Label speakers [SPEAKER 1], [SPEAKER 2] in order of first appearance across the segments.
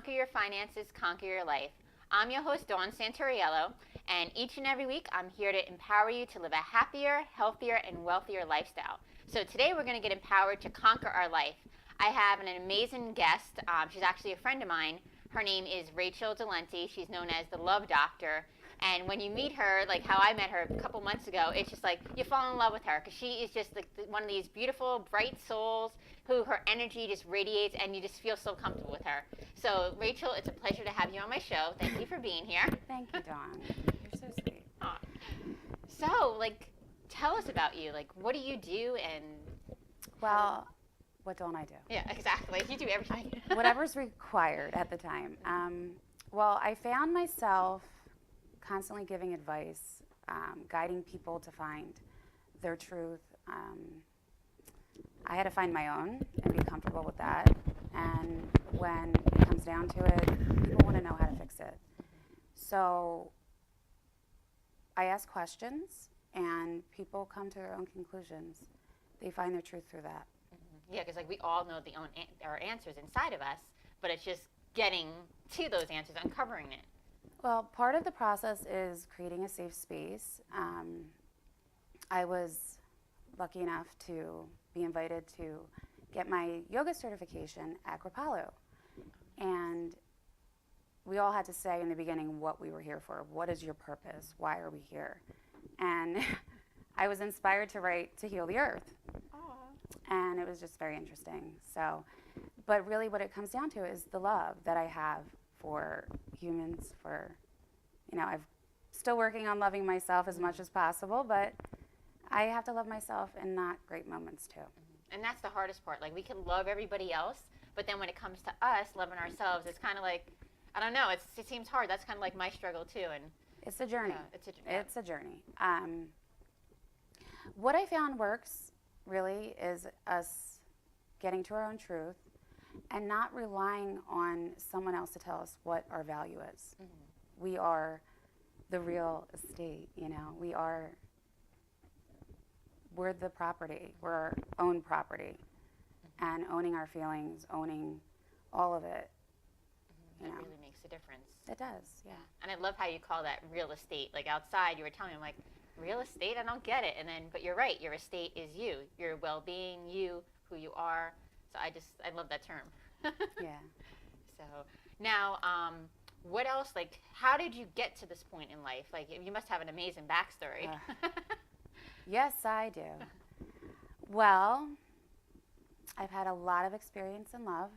[SPEAKER 1] conquer your finances, conquer your life. I'm your host, Dawn Santoriello, and each and every week I'm here to empower you to live a happier, healthier, and wealthier lifestyle. So today we're going to get empowered to conquer our life. I have an amazing guest. She's actually a friend of mine. Her name is Rachel Dolente. She's known as the Love Doctor. And when you meet her, like how I met her a couple months ago, it's just like you fall in love with her because she is just like one of these beautiful, bright souls who her energy just radiates and you just feel so comfortable with her. So, Rachel, it's a pleasure to have you on my show. Thank you for being here.
[SPEAKER 2] Thank you, Dawn. You're so sweet.
[SPEAKER 1] So, tell us about you. What do you do and...
[SPEAKER 2] Well, what don't I do?
[SPEAKER 1] Yeah, exactly. You do everything.
[SPEAKER 2] Whatever's required at the time. Well, I found myself constantly giving advice, guiding people to find their truth. I had to find my own and be comfortable with that. And when it comes down to it, people want to know how to fix it. So I ask questions, and people come to their own conclusions. They find their truth through that.
[SPEAKER 1] Yeah, because we all know our answers inside of us, but it's just getting to those answers, uncovering it.
[SPEAKER 2] Well, part of the process is creating a safe space. I was lucky enough to be invited to get my yoga certification at Kripalu. And we all had to say in the beginning what we were here for. What is your purpose? Why are we here? And I was inspired to write To Heal the Earth. Aww. And it was just very interesting. So, but really what it comes down to is the love that I have for humans, I'm still working on loving myself as much as possible, but I have to love myself in not great moments too.
[SPEAKER 1] And that's the hardest part. We can love everybody else, but then when it comes to us loving ourselves, it's kind of I don't know, it seems hard. That's kind of my struggle too. And
[SPEAKER 2] it's a journey.
[SPEAKER 1] Yeah,
[SPEAKER 2] it's a journey. What I found works really is us getting to our own truth and not relying on someone else to tell us what our value is. Mm-hmm. We are the real estate, we're the property, we're our own property. Mm-hmm. And owning our feelings, owning all of it.
[SPEAKER 1] Mm-hmm. It really makes a difference.
[SPEAKER 2] It does, yeah.
[SPEAKER 1] And I love how you call that real estate. Outside, you were telling me, real estate? I don't get it. But you're right, your estate is you, your well-being, you, who you are. So I love that term.
[SPEAKER 2] Yeah.
[SPEAKER 1] So now, what else, how did you get to this point in life? You must have an amazing backstory.
[SPEAKER 2] Yes, I do. Well, I've had a lot of experience in love,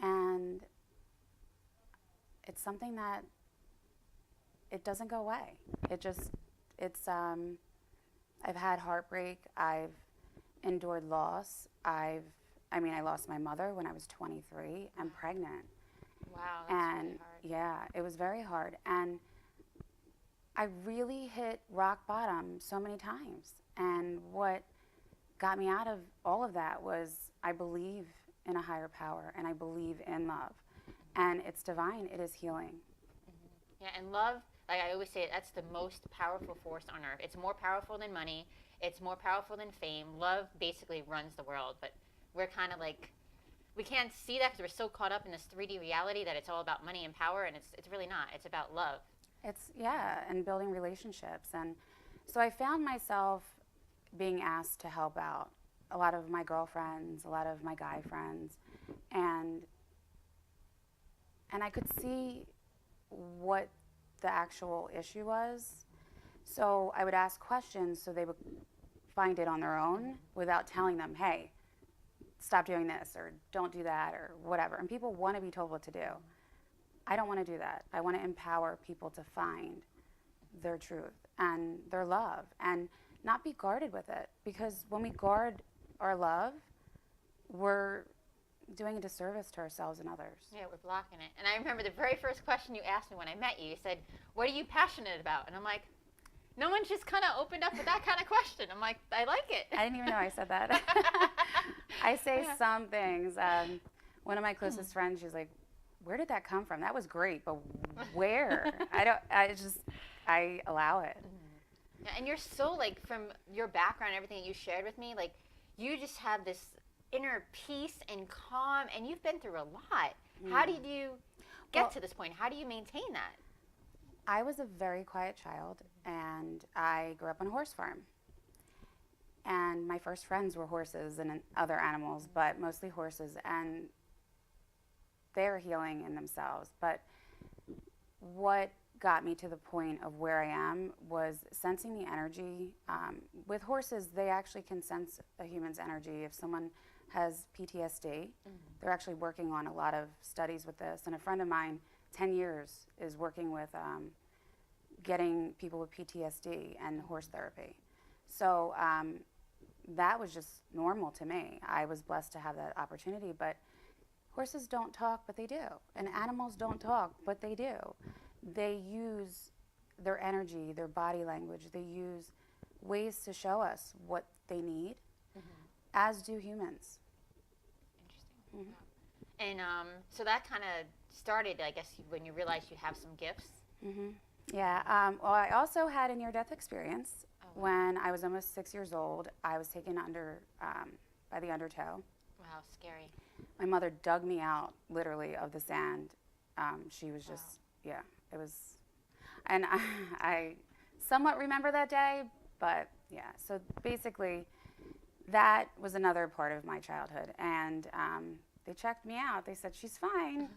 [SPEAKER 2] and it's something that it doesn't go away. I've had heartbreak, I've endured loss, I lost my mother when I was 23 and pregnant.
[SPEAKER 1] Wow, that's really hard.
[SPEAKER 2] Yeah, it was very hard. And I really hit rock bottom so many times. And what got me out of all of that was I believe in a higher power, and I believe in love. And it's divine, it is healing.
[SPEAKER 1] Mm-hmm. Yeah, and love, I always say, that's the most powerful force on earth. It's more powerful than money. It's more powerful than fame. Love basically runs the world, but we're kind of we can't see that because we're so caught up in this 3D reality that it's all about money and power, and it's really not. It's about love.
[SPEAKER 2] And building relationships. And so I found myself being asked to help out a lot of my girlfriends, a lot of my guy friends, and I could see what the actual issue was. So I would ask questions so they would find it on their own without telling them, hey, stop doing this or don't do that or whatever. And people want to be told what to do. I don't want to do that. I want to empower people to find their truth and their love and not be guarded with it. Because when we guard our love, we're doing a disservice to ourselves and others.
[SPEAKER 1] Yeah, we're blocking it. And I remember the very first question you asked me when I met you, you said, what are you passionate about? And I'm like, no one's just kind of opened up with that kind of question. I'm like, I like it.
[SPEAKER 2] I didn't even know I said that. I say some things. One of my closest friends, she's like, where did that come from? That was great, but where? I allow it.
[SPEAKER 1] Mm-hmm. Yeah, and you're so, from your background and everything that you shared with me, you just have this inner peace and calm, and you've been through a lot. How did you get
[SPEAKER 2] Well,
[SPEAKER 1] to this point? How do you maintain that?
[SPEAKER 2] I was a very quiet child, and I grew up on a horse farm. And my first friends were horses and other animals, but mostly horses, and they're healing in themselves. But what got me to the point of where I am was sensing the energy. With horses, they actually can sense a human's energy. If someone has PTSD, they're actually working on a lot of studies with this. And a friend of mine, 10 years, is working with getting people with PTSD and horse therapy. So that was just normal to me. I was blessed to have that opportunity, but horses don't talk, but they do. And animals don't talk, but they do. They use their energy, their body language. They use ways to show us what they need, as do humans.
[SPEAKER 1] Interesting. And so that kind of started, I guess, when you realized you have some gifts.
[SPEAKER 2] Yeah. Well, I also had a near-death experience. When I was almost 6 years old. I was taken under by the undertow.
[SPEAKER 1] Wow, scary.
[SPEAKER 2] My mother dug me out, literally, of the sand. She was just, yeah, it was, and I somewhat remember that day, but yeah. So basically, that was another part of my childhood, and they checked me out. They said she's fine.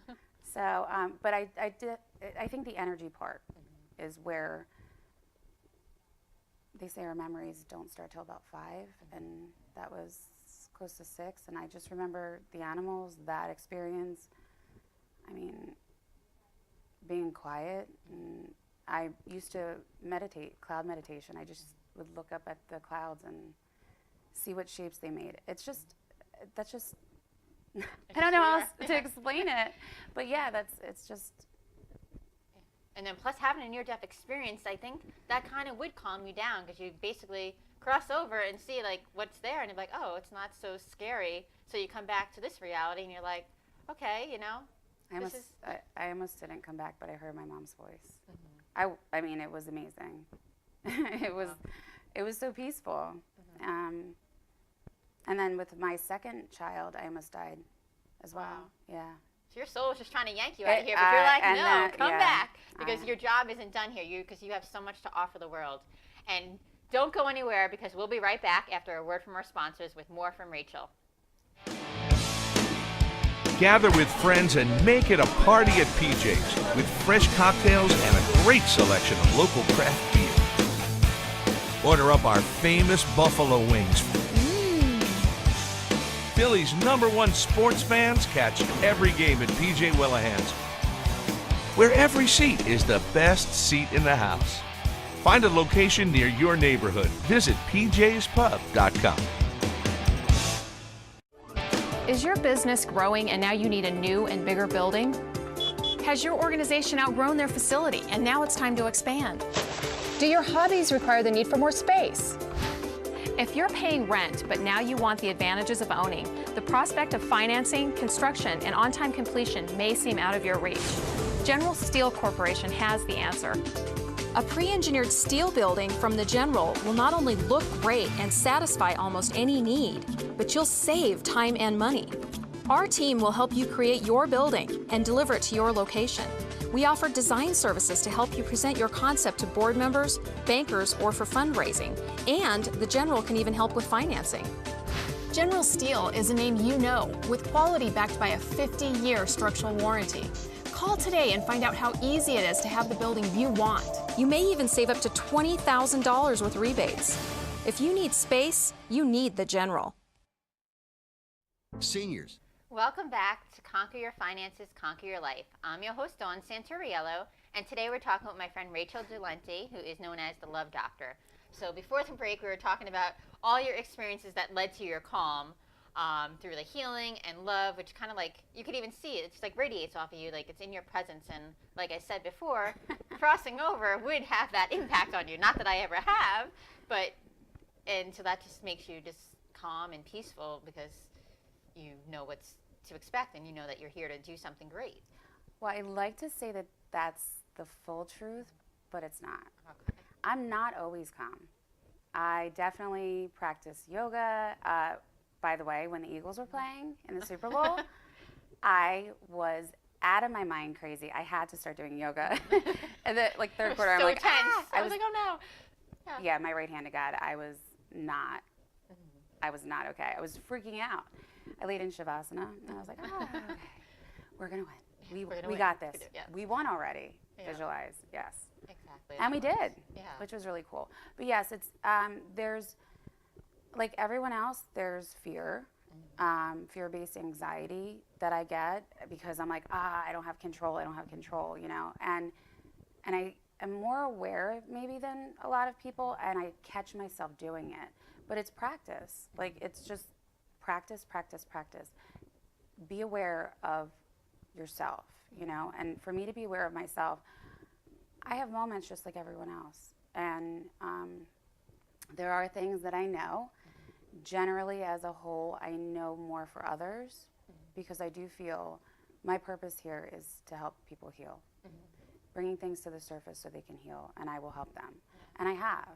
[SPEAKER 2] So, but I think the energy part is where they say our memories don't start till about 5, and that was close to 6. And I just remember the animals, that experience. I mean, being quiet. And I used to meditate, cloud meditation. I just would look up at the clouds and see what shapes they made. It's just, that's just, I don't know how else to explain it. But yeah, it's just.
[SPEAKER 1] And then plus having a near-death experience, I think that kind of would calm you down, because you basically cross over and see like what's there, and you're like, oh, it's not so scary. So you come back to this reality, and you're like, okay, you know.
[SPEAKER 2] I almost didn't come back, but I heard my mom's voice. I mean, it was amazing. It was so peaceful. And then with my second child, I almost died as well.
[SPEAKER 1] Wow.
[SPEAKER 2] Yeah.
[SPEAKER 1] So your soul is just trying to yank you out of here, but you're like, no, come
[SPEAKER 2] yeah,
[SPEAKER 1] back, because your job isn't done here. Because you have so much to offer the world. And don't go anywhere, because we'll be right back after a word from our sponsors with more from Rachel.
[SPEAKER 3] Gather with friends and make it a party at PJ's with fresh cocktails and a great selection of local craft beer. Order up our famous buffalo wings. Philly's #1 sports fans catch every game at PJ Wellahans, where every seat is the best seat in the house. Find a location near your neighborhood. Visit pjspub.com.
[SPEAKER 4] Is your business growing and now you need a new and bigger building? Has your organization outgrown their facility and now it's time to expand? Do your hobbies require the need for more space? If you're paying rent, but now you want the advantages of owning, the prospect of financing, construction, and on-time completion may seem out of your reach. General Steel Corporation has the answer. A pre-engineered steel building from the General will not only look great and satisfy almost any need, but you'll save time and money. Our team will help you create your building and deliver it to your location. We offer design services to help you present your concept to board members, bankers, or for fundraising. And the General can even help with financing. General Steel is a name you know, with quality backed by a 50-year structural warranty. Call today and find out how easy it is to have the building you want. You may even save up to $20,000 with rebates. If you need space, you need the General.
[SPEAKER 5] Seniors.
[SPEAKER 1] Welcome back to Conquer Your Finances, Conquer Your Life. I'm your host, Dawn Santoriello, and today we're talking with my friend Rachel Dolente, who is known as the Love Doctor. So before the break, we were talking about all your experiences that led to your calm through the healing and love, which kind of like, you could even see it, it's like radiates off of you, like it's in your presence. And like I said before, crossing over would have that impact on you. Not that I ever have, but, and so that just makes you just calm and peaceful, because you know what's to expect, and you know that you're here to do something great.
[SPEAKER 2] Well, I like to say that that's the full truth, but it's not.
[SPEAKER 1] Okay.
[SPEAKER 2] I'm not always calm. I definitely practice yoga. By the way, when the Eagles were playing in the Super Bowl, I was out of my mind crazy. I had to start doing yoga. And then, like, third quarter, I'm
[SPEAKER 1] So
[SPEAKER 2] like,
[SPEAKER 1] tense.
[SPEAKER 2] ah!
[SPEAKER 1] I was like, oh no.
[SPEAKER 2] Yeah, my right-handed God, I was not okay. I was freaking out. I laid in Shavasana, and I was like, oh, okay. We're going to win.
[SPEAKER 1] We're gonna
[SPEAKER 2] We
[SPEAKER 1] win.
[SPEAKER 2] got this.
[SPEAKER 1] Yeah.
[SPEAKER 2] We won already.
[SPEAKER 1] Yeah.
[SPEAKER 2] Visualize, yes.
[SPEAKER 1] Exactly.
[SPEAKER 2] And we did,
[SPEAKER 1] Yeah.
[SPEAKER 2] which was really cool. But yes, it's there's, like everyone else, there's fear, fear-based anxiety that I get because I'm like, I don't have control, you know. And I am more aware maybe than a lot of people, and I catch myself doing it. But it's practice. Like, it's just practice, practice, practice. Be aware of yourself, you know. And for me to be aware of myself, I have moments just like everyone else. And there are things that I know. Generally, as a whole, I know more for others because I do feel my purpose here is to help people heal. Bringing things to the surface so they can heal, and I will help them. And I have.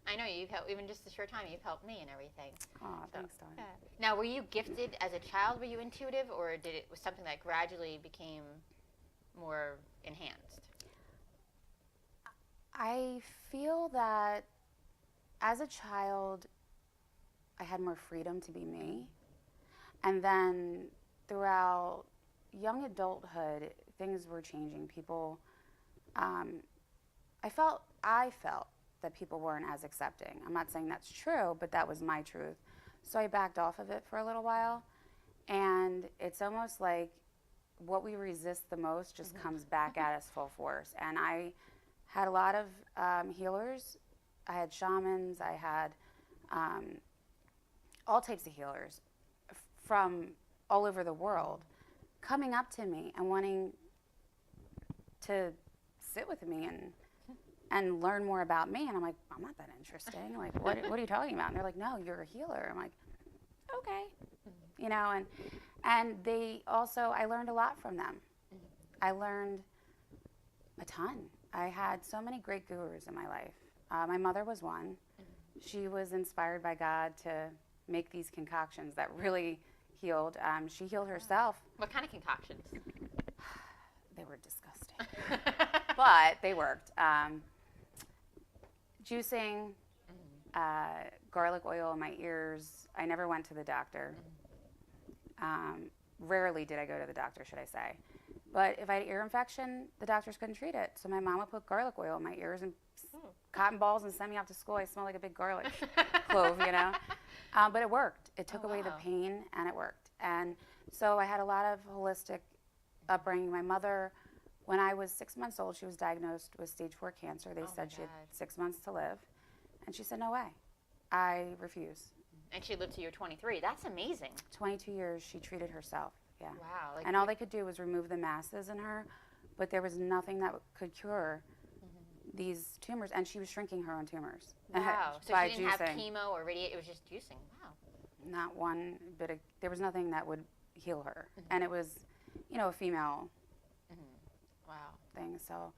[SPEAKER 1] I know you've helped, even just a short time, you've helped me and everything.
[SPEAKER 2] Oh, thanks, Dawn.
[SPEAKER 1] Yeah. Now, were you gifted as a child? Were you intuitive, or did it was something that gradually became more enhanced?
[SPEAKER 2] I feel that as a child, I had more freedom to be me. And then throughout young adulthood, things were changing. People, I felt that people weren't as accepting. I'm not saying that's true, but that was my truth. So I backed off of it for a little while. And it's almost like what we resist the most just comes back at us full force. And I had a lot of healers. I had shamans. I had all types of healers from all over the world coming up to me and wanting to sit with me and learn more about me. And I'm like, I'm not that interesting. Like, what are you talking about? And they're like, no, you're a healer. I'm like, okay. You know, and they also, I learned a lot from them. I learned a ton. I had so many great gurus in my life. My mother was one. She was inspired by God to make these concoctions that really healed. She healed herself.
[SPEAKER 1] What kind of concoctions?
[SPEAKER 2] They were disgusting, but they worked. Juicing, garlic oil in my ears. I never went to the doctor. Rarely did I go to the doctor, should I say. But if I had an ear infection, the doctors couldn't treat it. So my mom would put garlic oil in my ears and cotton balls and send me off to school. I smelled like a big garlic clove, you know. But it worked. It took away the pain, and it worked. And so I had a lot of holistic upbringing. My mother, when I was 6 months old, she was diagnosed with stage 4 cancer. They said she had 6 months to live. And she said, no way. I refuse.
[SPEAKER 1] And she lived to your 23. That's amazing.
[SPEAKER 2] 22 years she treated herself. Yeah.
[SPEAKER 1] Wow.
[SPEAKER 2] And all they could do was remove the masses in her, but there was nothing that could cure these tumors. And she was shrinking her own tumors.
[SPEAKER 1] Wow. So
[SPEAKER 2] by
[SPEAKER 1] she didn't have
[SPEAKER 2] juicing.
[SPEAKER 1] chemo or radiation. It was just juicing. Wow.
[SPEAKER 2] Not one bit of, there was nothing that would heal her. And it was, you know, a female
[SPEAKER 1] Wow.
[SPEAKER 2] thing. So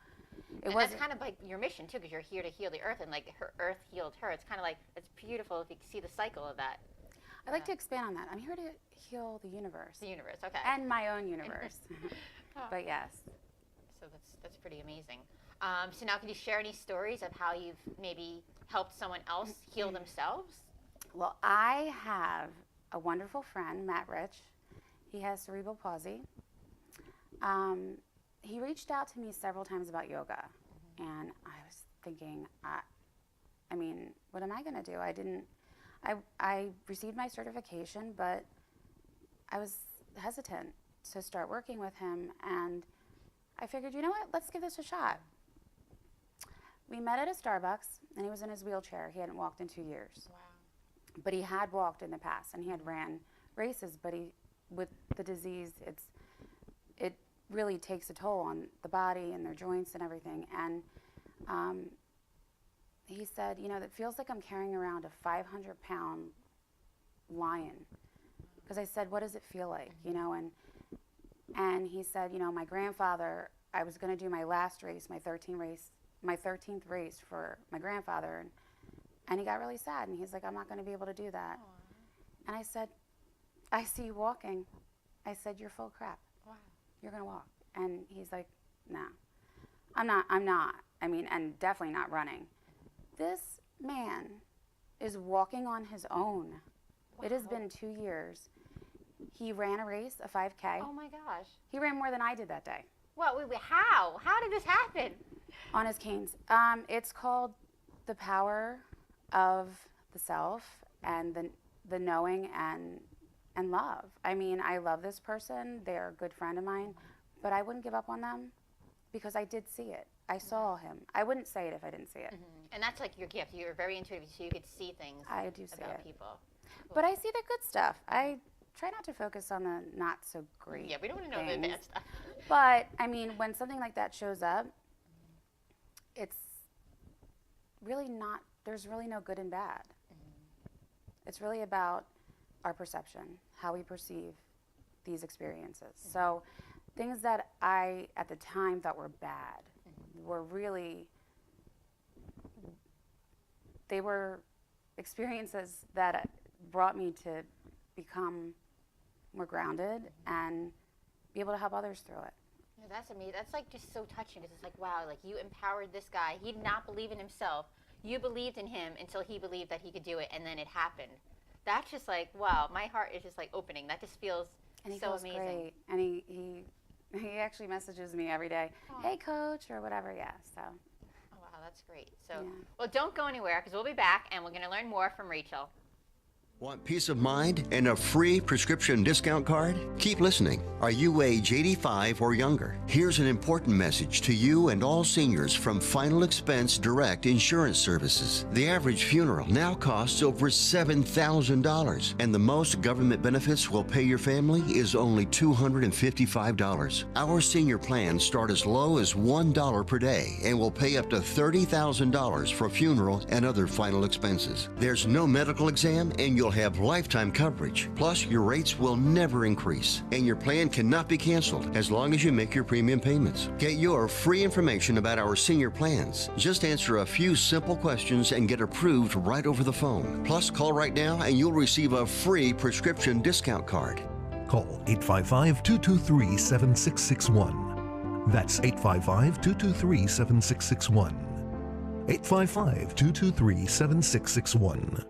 [SPEAKER 1] And that's kind of like your mission too, because you're here to heal the earth, and like her earth healed her. It's kind of like, it's beautiful if you can see the cycle of that.
[SPEAKER 2] I'd like to expand on that. I'm here to heal the universe.
[SPEAKER 1] The universe, okay.
[SPEAKER 2] And my own universe. But yes.
[SPEAKER 1] So that's pretty amazing. So now, can you share any stories of how you've maybe helped someone else heal themselves?
[SPEAKER 2] Well, I have a wonderful friend, Matt Rich. He has cerebral palsy. He reached out to me several times about yoga, and I was thinking, I mean, what am I going to do? I received my certification, but I was hesitant to start working with him, and I figured, you know what, let's give this a shot. We met at a Starbucks, and he was in his wheelchair. He hadn't walked in 2 years.
[SPEAKER 1] Wow.
[SPEAKER 2] But he had walked in the past, and he had ran races, but with the disease, it really takes a toll on the body and their joints and everything. And he said, you know, it feels like I'm carrying around a 500-pound lion. Because I said, what does it feel like, you know? And he said, you know, my grandfather, I was going to do my last race, my 13th race for my grandfather, and he got really sad, and he's like, I'm not going to be able to do that. Aww. And I said, I see you walking. I said, you're full of crap. you're going to walk. And he's like, no, I'm not. I mean, and definitely not running. This man is walking on his own. Wow. It has been 2 years. He ran a race, a 5K.
[SPEAKER 1] Oh my gosh.
[SPEAKER 2] He ran more than I did that day.
[SPEAKER 1] Well, wait, how? How did this happen?
[SPEAKER 2] On his canes. It's called the power of the self and the knowing and love. I mean, I love this person. They're a good friend of mine, but I wouldn't give up on them because I did see it. I saw him. I wouldn't say it if I didn't see it.
[SPEAKER 1] Mm-hmm. And that's like your gift. You're very intuitive, so you could see things
[SPEAKER 2] I do see
[SPEAKER 1] about
[SPEAKER 2] it.
[SPEAKER 1] people. Cool.
[SPEAKER 2] But I see the good stuff. I try not to focus on the not so great.
[SPEAKER 1] Yeah, we don't want to know the bad stuff.
[SPEAKER 2] But I mean, when something like that shows up, it's really not, there's really no good and bad. It's really about our perception, how we perceive these experiences. So things that I, at the time, thought were bad were really, they were experiences that brought me to become more grounded and be able to help others through it.
[SPEAKER 1] Yeah, that's amazing. That's like just so touching because it's like, wow, like you empowered this guy. He did not believe in himself. You believed in him until he believed that he could do it, and then it happened. That's just like, wow, my heart is just like opening. That just feels
[SPEAKER 2] and he
[SPEAKER 1] so
[SPEAKER 2] feels
[SPEAKER 1] amazing.
[SPEAKER 2] Great. And he actually messages me every day, hey coach, or whatever, yeah, so.
[SPEAKER 1] Oh, wow, that's great. So,
[SPEAKER 2] yeah.
[SPEAKER 1] Well, don't go anywhere because we'll be back and we're going to learn more from Rachel.
[SPEAKER 5] Want peace of mind and a free prescription discount card? Keep listening. Are you age 85 or younger? Here's an important message to you and all seniors from Final Expense Direct Insurance Services. The average funeral now costs over $7,000, and the most government benefits will pay your family is only $255. Our senior plans start as low as $1 per day and will pay up to $30,000 for funeral and other final expenses. There's no medical exam, and you'll have lifetime coverage. Plus, your rates will never increase, and your plan cannot be canceled as long as you make your premium payments. Get your free information about our senior plans. Just answer a few simple questions and get approved right over the phone. Plus, call right now and you'll receive a free prescription discount card.
[SPEAKER 6] Call 855-223-7661. That's 855-223-7661. 855-223-7661.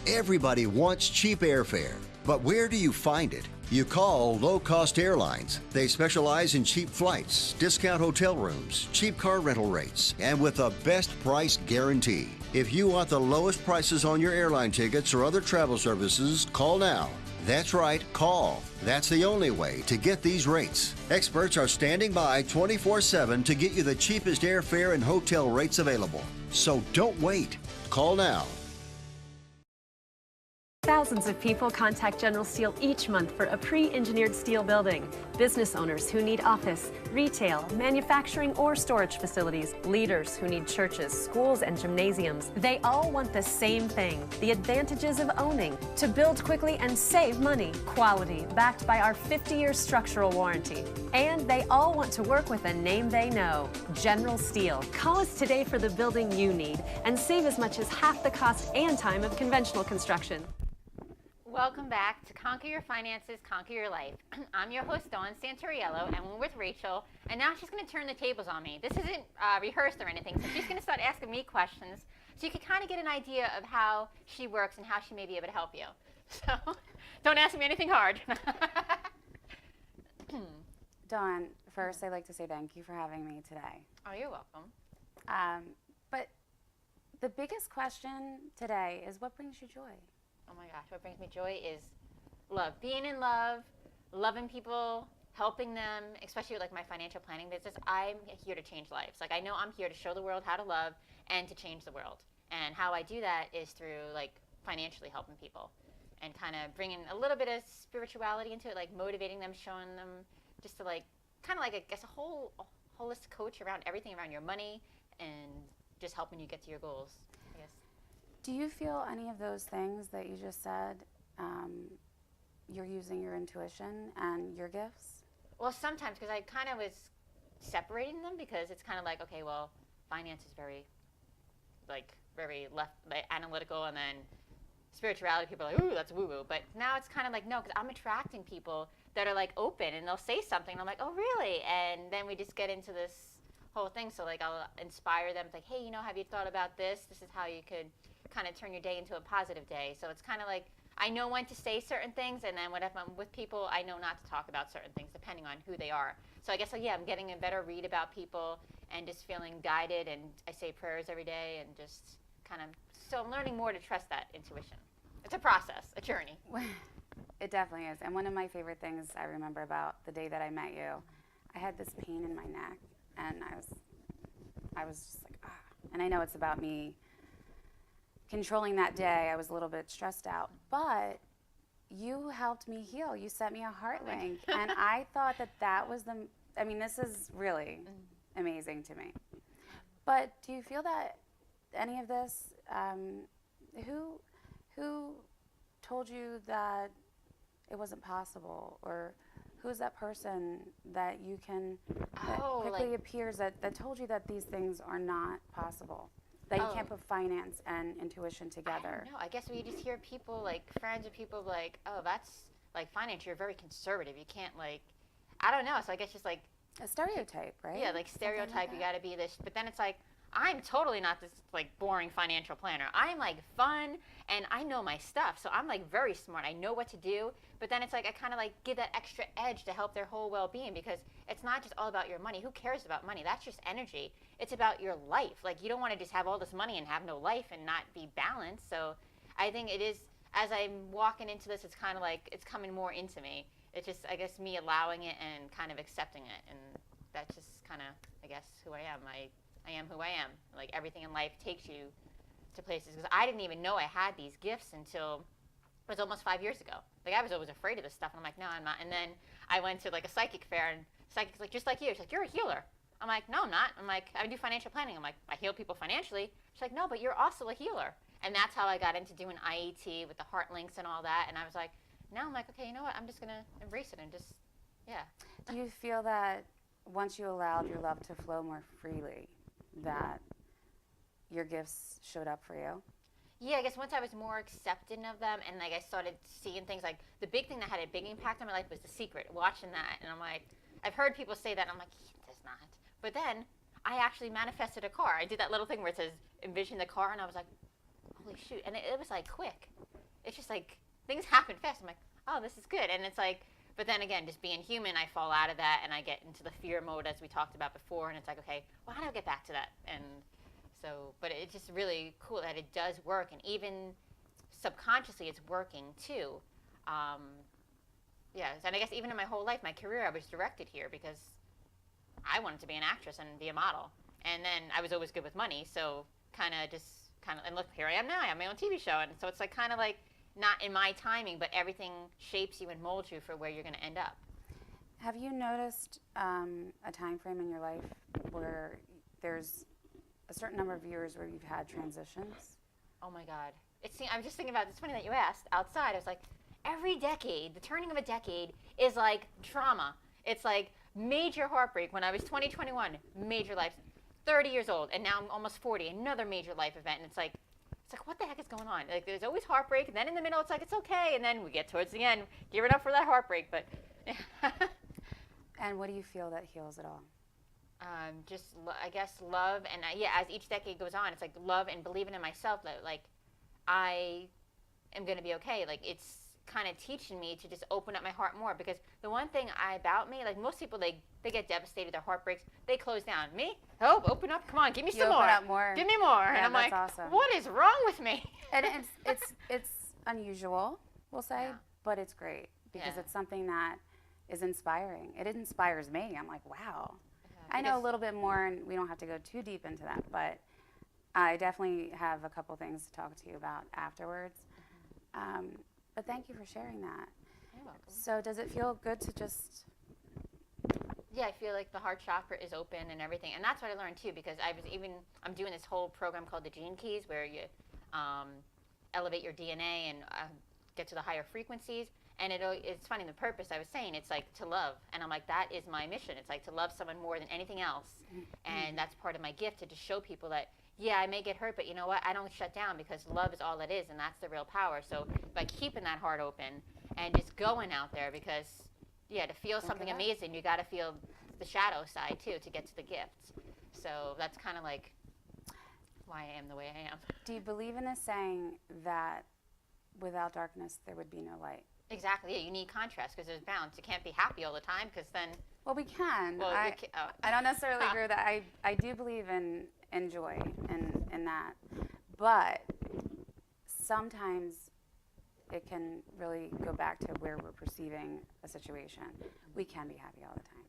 [SPEAKER 5] Everybody wants cheap airfare, but where do you find it? You call Low Cost Airlines. They specialize in cheap flights, discount hotel rooms, cheap car rental rates, and with a best price guarantee. If you want the lowest prices on your airline tickets or other travel services, call now. That's right, call. That's the only way to get these rates. Experts are standing by 24/7 to get you the cheapest airfare and hotel rates available. So don't wait. Call now.
[SPEAKER 7] Thousands of people contact General Steel each month for a pre-engineered steel building. Business owners who need office, retail, manufacturing, or storage facilities. Leaders who need churches, schools, and gymnasiums. They all want the same thing, the advantages of owning. To build quickly and save money. Quality, backed by our 50-year structural warranty. And they all want to work with a name they know, General Steel. Call us today for the building you need and save as much as half the cost and time of conventional construction.
[SPEAKER 1] Welcome back to Conquer Your Finances, Conquer Your Life. I'm your host, Dawn Santoriello, and we're with Rachel, and now she's going to turn the tables on me. This isn't rehearsed or anything, so she's going to start asking me questions so you can kind of get an idea of how she works and how she may be able to help you. So don't ask me anything hard.
[SPEAKER 2] Dawn, first I'd like to say thank you for having me today.
[SPEAKER 1] Oh, you're welcome.
[SPEAKER 2] But the biggest question today is, what brings you joy?
[SPEAKER 1] Oh my gosh, what brings me joy is love. Being in love, loving people, helping them, especially with like my financial planning business. I'm here to change lives. Like I know I'm here to show the world how to love and to change the world. And how I do that is through like financially helping people and kind of bringing a little bit of spirituality into it, like motivating them, showing them just to like, kind of like, I guess, a holistic coach around everything around your money and just helping you get to your goals, I guess.
[SPEAKER 2] Do you feel any of those things that you just said, you're using your intuition and your gifts?
[SPEAKER 1] Well, sometimes, because I kind of was separating them because it's kind of like, okay, well, finance is very left, like, analytical, and then spirituality, people are like, ooh, that's woo-woo. But now it's kind of like, no, because I'm attracting people that are like open and they'll say something. And I'm like, oh, really? And then we just get into this whole thing. So like I'll inspire them, like, hey, have you thought about this? This is how you could kind of turn your day into a positive day. So it's kind of like I know when to say certain things, and then when I'm with people, I know not to talk about certain things depending on who they are. So I guess, yeah, I'm getting a better read about people and just feeling guided, and I say prayers every day and just kind of, so I'm learning more to trust that intuition. It's a process, a journey.
[SPEAKER 2] It definitely is. And one of my favorite things I remember about the day that I met you, I had this pain in my neck, and I was just like, ah. And I know it's about me controlling that day. I was a little bit stressed out, but you helped me heal. You set me a heart link, and I thought that was this is really amazing to me. But do you feel that any of this, who told you that it wasn't possible, or who's that person that you can, that quickly appears that told you that these things are not possible? That you can't put finance and intuition together.
[SPEAKER 1] No, I guess we just hear people, like friends or people, like, oh, that's like finance. You're very conservative. You can't, like, I don't know. So I guess just like
[SPEAKER 2] a stereotype, right?
[SPEAKER 1] Yeah, like stereotype. Like you got to be this. But then it's like I'm totally not this like boring financial planner. I'm like fun and I know my stuff. So I'm like very smart. I know what to do. But then it's like I kind of like give that extra edge to help their whole well-being, because it's not just all about your money. Who cares about money? That's just energy. It's about your life. Like you don't want to just have all this money and have no life and not be balanced. So I think it is, as I'm walking into this, it's kind of like it's coming more into me. It's just, I guess, me allowing it and kind of accepting it. And that's just kind of, I guess, who I am. I am who I am. Like everything in life takes you to places. Because I didn't even know I had these gifts until it was almost 5 years ago. Like I was always afraid of this stuff. And I'm like, no, I'm not. And then I went to like a psychic fair, and psychic's like, just like you. She's like, you're a healer. I'm like, no, I'm not. I'm like, I do financial planning. I'm like, I heal people financially. She's like, no, but you're also a healer. And that's how I got into doing IET with the heart links and all that. And I was like, now I'm like, okay, you know what? I'm just going to embrace it and just, yeah.
[SPEAKER 2] Do you feel that once you allowed your love to flow more freely, that your gifts showed up for you?
[SPEAKER 1] Yeah, I guess once I was more accepting of them, and like I started seeing things, like the big thing that had a big impact on my life was The Secret, watching that. And I'm like, I've heard people say that, and I'm like, it does not. But then I actually manifested a car. I did that little thing where it says envision the car, and I was like, holy shoot. And it was like quick. It's just like things happen fast. I'm like, oh, this is good. And it's like, but then again, just being human, I fall out of that and I get into the fear mode, as we talked about before. And it's like, okay, well, how do I get back to that? And so, but it's just really cool that it does work. And even subconsciously, it's working too. Yeah, and I guess even in my whole life, my career, I was directed here because I wanted to be an actress and be a model. And then I was always good with money. So and look, here I am now. I have my own TV show. And so it's like kind of like not in my timing, but everything shapes you and molds you for where you're going to end up.
[SPEAKER 2] Have you noticed a time frame in your life where there's a certain number of years where you've had transitions?
[SPEAKER 1] Oh my God. I was just thinking about, it's funny that you asked outside. I was like, every decade, the turning of a decade is like trauma. It's like major heartbreak. When I was 21, major life. 30 years old, and now I'm almost 40, another major life event. And it's like, what the heck is going on? Like, there's always heartbreak, and then in the middle, it's like, it's okay. And then we get towards the end, give it up for that heartbreak. But
[SPEAKER 2] And what do you feel that heals it all?
[SPEAKER 1] I guess love, and as each decade goes on, it's like love and believing in myself that like I am going to be okay. Like it's kind of teaching me to just open up my heart more, because the one thing about me, like most people, they get devastated, their heart breaks, they close down. Me? Oh, open up, come on, give me some more.
[SPEAKER 2] Open up more.
[SPEAKER 1] Give me more.
[SPEAKER 2] Yeah,
[SPEAKER 1] and I'm like,
[SPEAKER 2] awesome.
[SPEAKER 1] What is wrong with me?
[SPEAKER 2] And it's unusual, we'll say, but it's great because it's something that is inspiring. It inspires me. I'm like, wow. I know a little bit more, and we don't have to go too deep into that, but I definitely have a couple things to talk to you about afterwards. But thank you for sharing that.
[SPEAKER 1] You're welcome.
[SPEAKER 2] So does it feel good to just...
[SPEAKER 1] Yeah, I feel like the heart chakra is open and everything. And that's what I learned too, because I'm doing this whole program called the Gene Keys, where you elevate your DNA and get to the higher frequencies. And it's funny, the purpose I was saying, it's like to love. And I'm like, that is my mission. It's like to love someone more than anything else. And that's part of my gift, to just show people that, yeah, I may get hurt, but you know what? I don't shut down, because love is all it is, and that's the real power. So by keeping that heart open and just going out there, because Yeah, to feel something
[SPEAKER 2] give up.
[SPEAKER 1] amazing, you got to feel the shadow side too to get to the gifts. So that's kind of like why I am the way I am.
[SPEAKER 2] Do you believe in the saying that without darkness there would be no light?
[SPEAKER 1] Exactly. Yeah, you need contrast because there's balance. You can't be happy all the time because then.
[SPEAKER 2] Well, we can.
[SPEAKER 1] Well,
[SPEAKER 2] I don't necessarily agree with that. I do believe in joy and that, but sometimes it can really go back to where we're perceiving a situation. We can be happy all the time.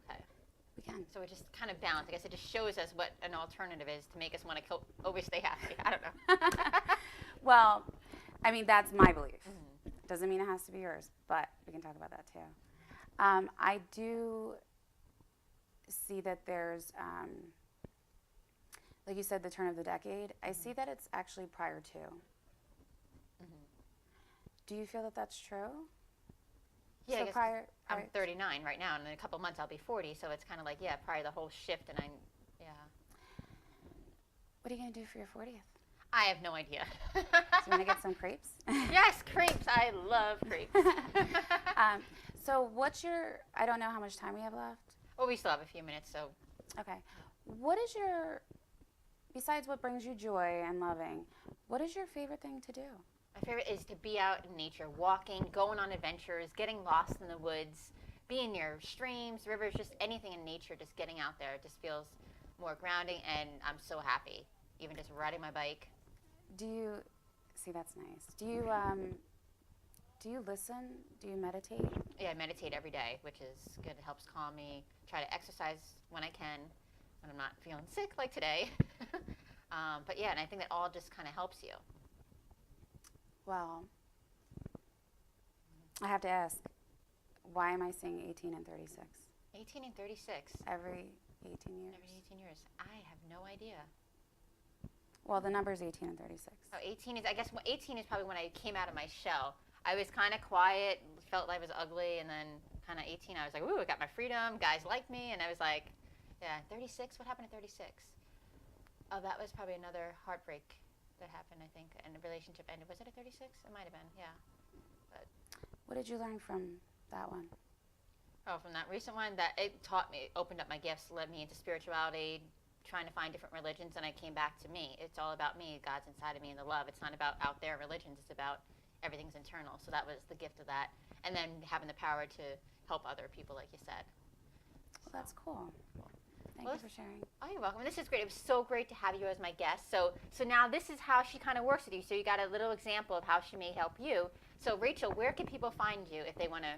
[SPEAKER 1] Okay.
[SPEAKER 2] We can.
[SPEAKER 1] So it just kind of balance. I guess it just shows us what an alternative is to make us want to always stay happy. I don't know.
[SPEAKER 2] Well, I mean, that's my belief. Doesn't mean it has to be yours, but we can talk about that too. I do see that there's, like you said, the turn of the decade. I see that it's actually prior to. Do you feel that that's true?
[SPEAKER 1] Yeah,
[SPEAKER 2] So
[SPEAKER 1] I guess I'm 39 right now, and in a couple months I'll be 40. So it's kind of like, yeah, probably the whole shift, and yeah.
[SPEAKER 2] What are you going to do for your 40th?
[SPEAKER 1] I have no idea.
[SPEAKER 2] Do you want to get some crepes?
[SPEAKER 1] Yes, crepes. I love crepes.
[SPEAKER 2] So what's your, I don't know how much time we have left.
[SPEAKER 1] Well, we still have a few minutes, so.
[SPEAKER 2] Okay. What is your, besides what brings you joy and loving, what is your favorite thing to do?
[SPEAKER 1] My favorite is to be out in nature, walking, going on adventures, getting lost in the woods, being near streams, rivers, just anything in nature, just getting out there. It just feels more grounding, and I'm so happy. Even just riding my bike.
[SPEAKER 2] Do you, see, that's nice. Do you listen? Do you meditate?
[SPEAKER 1] Yeah, I meditate every day, which is good. It helps calm me. Try to exercise when I can, when I'm not feeling sick like today. But yeah, and I think that all just kind of helps you.
[SPEAKER 2] Well, I have to ask, why am I saying 18 and 36?
[SPEAKER 1] 18 and 36.
[SPEAKER 2] Every 18 years?
[SPEAKER 1] Every 18 years. I have no idea.
[SPEAKER 2] Well, the number's 18 and 36.
[SPEAKER 1] Oh, 18 is, I guess 18 is probably when I came out of my shell. I was kind of quiet, felt like I was ugly, and then kind of 18, I was like, ooh, I got my freedom, guys like me, and I was like, yeah, 36, what happened at 36? Oh, that was probably another heartbreak that happened, I think, and the relationship ended. Was it at 36? It might have been, yeah. But
[SPEAKER 2] What did you learn from that one?
[SPEAKER 1] oh, from that recent one, that it taught me, opened up my gifts, led me into spirituality, trying to find different religions, and I came back to me. It's all about me. God's inside of me and the love. It's not about out there religions. It's about everything's internal. So that was the gift of that. And then having the power to help other people, like you said.
[SPEAKER 2] Well, that's cool. Thank
[SPEAKER 1] Well,
[SPEAKER 2] you for sharing.
[SPEAKER 1] Oh, you're welcome. This is great. It was so great to have you as my guest. So now this is how she kind of works with you. So you got a little example of how she may help you. So Rachel, where can people find you if they want to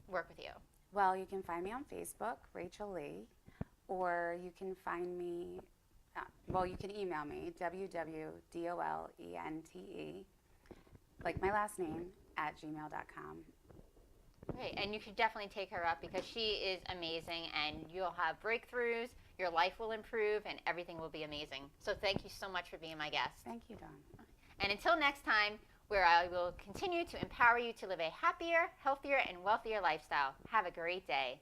[SPEAKER 1] work with you?
[SPEAKER 2] Well, you can find me on Facebook, Rachel Lee, or you can find me, well, you can email me, www.dolente, like my last name, @gmail.com.
[SPEAKER 1] Great, and you should definitely take her up because she is amazing, and you'll have breakthroughs, your life will improve, and everything will be amazing. So thank you so much for being my guest.
[SPEAKER 2] Thank you, Dawn.
[SPEAKER 1] And until next time, where I will continue to empower you to live a happier, healthier, and wealthier lifestyle. Have a great day.